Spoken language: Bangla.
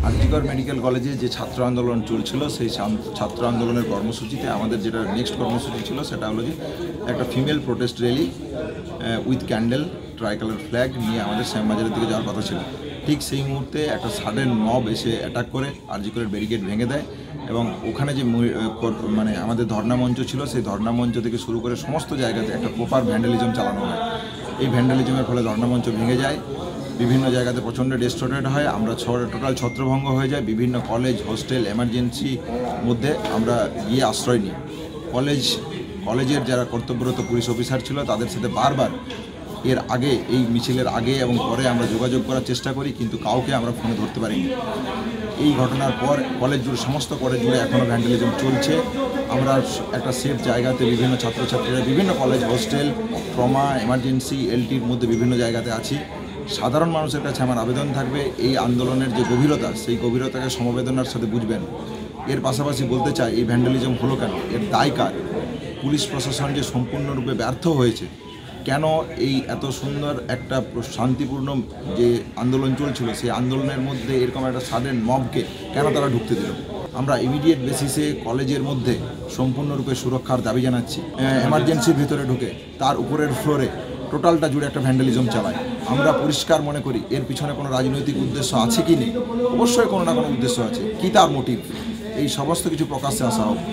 আরজিকর মেডিকেল কলেজে যে ছাত্র আন্দোলন চলছিল সেই ছাত্র আন্দোলনের কর্মসূচিতে আমাদের যেটা নেক্সট কর্মসূচি ছিল সেটা হলো যে একটা female protest rally with candle ট্রাইকালার flag নিয়ে আমাদের শ্যামবাজারের দিকে যাওয়ার কথা ছিল। ঠিক সেই মুহূর্তে একটা সাডেন মব এসে অ্যাটাক করে আরজিকরের ব্যারিকেড ভেঙে দেয় এবং ওখানে যে মানে আমাদের ধর্ণামঞ্চ ছিল সেই ধর্ণামঞ্চ থেকে শুরু করে সমস্ত জায়গাতে একটা প্রপার ভ্যান্ডালিজম চালানো হয়। এই ভ্যান্ডালিজমের ফলে ধর্ণামঞ্চ ভেঙে যায়, বিভিন্ন জায়গাতে প্রচণ্ড ডিস্টর্টেড হয়, আমরা টোটাল ছত্রভঙ্গ হয়ে যায়। বিভিন্ন কলেজ, হোস্টেল, এমার্জেন্সি মধ্যে আমরা গিয়ে আশ্রয় নিই। কলেজের যারা কর্তব্যরত পুলিশ অফিসার ছিল তাদের সাথে বারবার এর আগে, এই মিছিলের আগে এবং পরে আমরা যোগাযোগ করার চেষ্টা করি, কিন্তু কাউকে আমরা ফোনে ধরতে পারিনি। এই ঘটনার পর কলেজ জুড়ে, সমস্ত কলেজ জুড়ে এখনও ভ্যান্ডালিজম চলছে। আমরা একটা সেফ জায়গাতে বিভিন্ন ছাত্রছাত্রীরা বিভিন্ন কলেজ, হোস্টেল, ট্রমা, এমার্জেন্সি, এলটির মধ্যে বিভিন্ন জায়গাতে আছি। সাধারণ মানুষের কাছে আমার আবেদন থাকবে, এই আন্দোলনের যে গভীরতা, সেই গভীরতাকে সমবেদনার সাথে বুঝবেন। এর পাশাপাশি বলতে চাই, এই ভ্যান্ডালিজম হলো কেন, এর দায় কার? পুলিশ প্রশাসন যে সম্পূর্ণরূপে ব্যর্থ হয়েছে। কেন এই এত সুন্দর একটা শান্তিপূর্ণ যে আন্দোলন চলছিল সেই আন্দোলনের মধ্যে এরকম একটা সাডেন মবকে কেন তারা ঢুকতে দিল? আমরা ইমিডিয়েট বেসিসে কলেজের মধ্যে সম্পূর্ণরূপে সুরক্ষার দাবি জানাচ্ছি। এমার্জেন্সির ভিতরে ঢুকে তার উপরের ফ্লোরে টোটালটা জুড়ে একটা ভ্যান্ডালিজম চালায়। আমরা পরিষ্কার মনে করি এর পিছনে কোনো রাজনৈতিক উদ্দেশ্য আছে কি নেই, অবশ্যই কোনো না কোনো উদ্দেশ্য আছে। কী তার মোটিভ, এই সমস্ত কিছু প্রকাশ্যে আসা হোক।